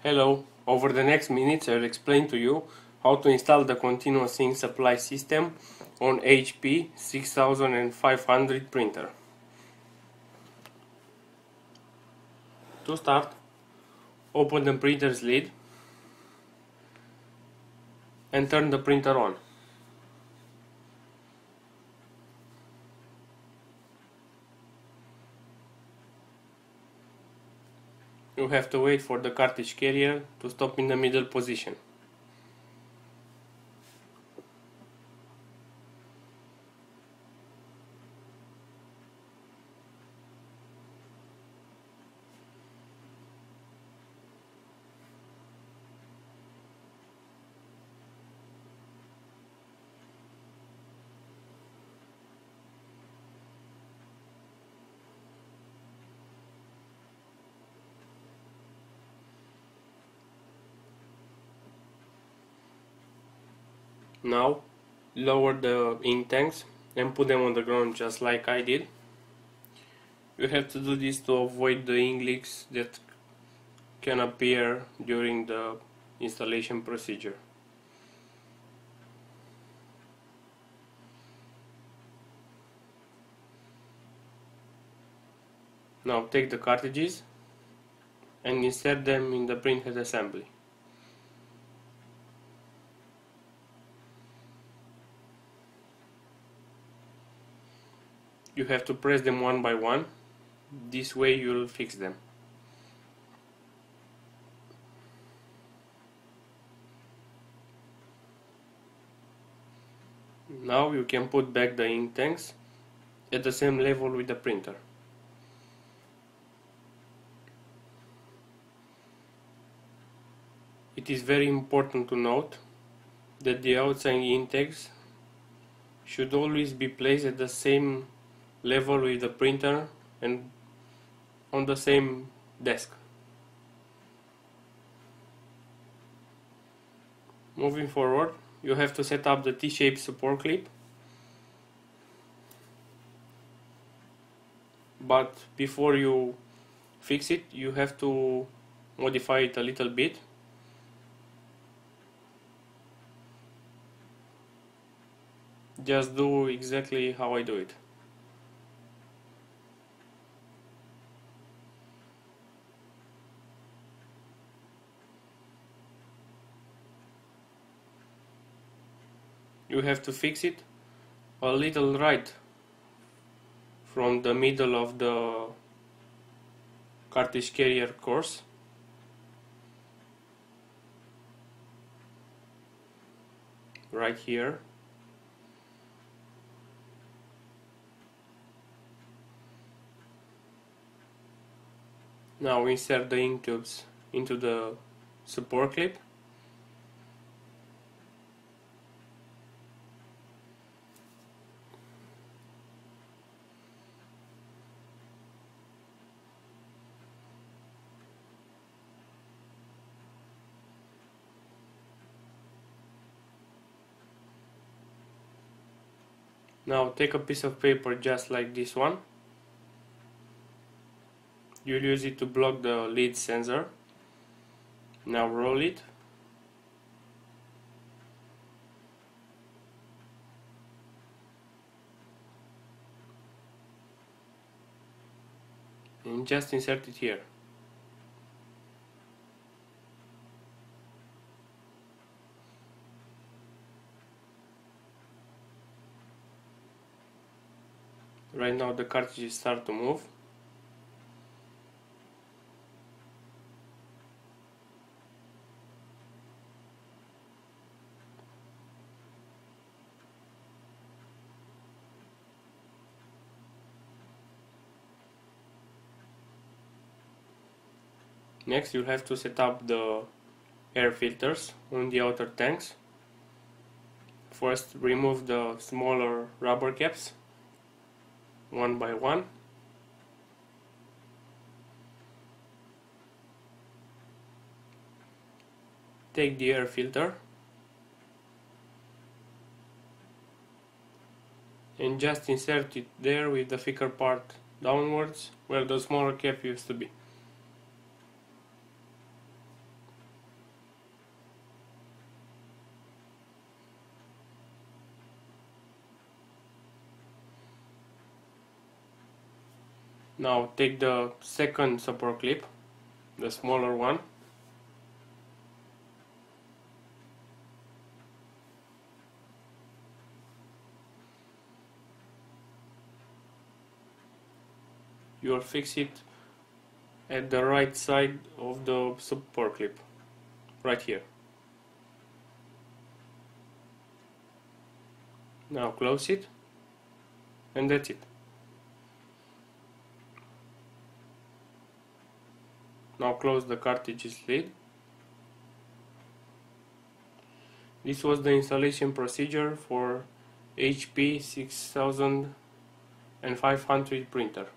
Hello, over the next minutes I'll explain to you how to install the continuous ink supply system on HP 6500 printer. To start, open the printer's lid and turn the printer on. You have to wait for the cartridge carrier to stop in the middle position. Now, lower the ink tanks and put them on the ground just like I did. You have to do this to avoid the ink leaks that can appear during the installation procedure. Now take the cartridges and insert them in the printhead assembly. You have to press them one by one, this way you'll fix them. Now you can put back the ink tanks at the same level with the printer. It is very important to note that the outside ink tanks should always be placed at the same level with the printer and on the same desk. Moving forward, you have to set up the T-shaped support clip, but before you fix it, you have to modify it a little bit. Just do exactly how I do it. You have to fix it a little right from the middle of the cartridge carrier course. Right here. Now insert the ink tubes into the support clip. Now take a piece of paper just like this one. You'll use it to block the lead sensor. Now roll it. And just insert it here. Right now the cartridges start to move. Next you'll have to set up the air filters on the outer tanks. First remove the smaller rubber caps one by one. Take the air filter and just insert it there with the thicker part downwards where the smaller cap used to be. Now take the second support clip, the smaller one, you will fix it at the right side of the support clip, right here. Now close it, and that's it. Now close the cartridge's lid. This was the installation procedure for HP 6500 printer.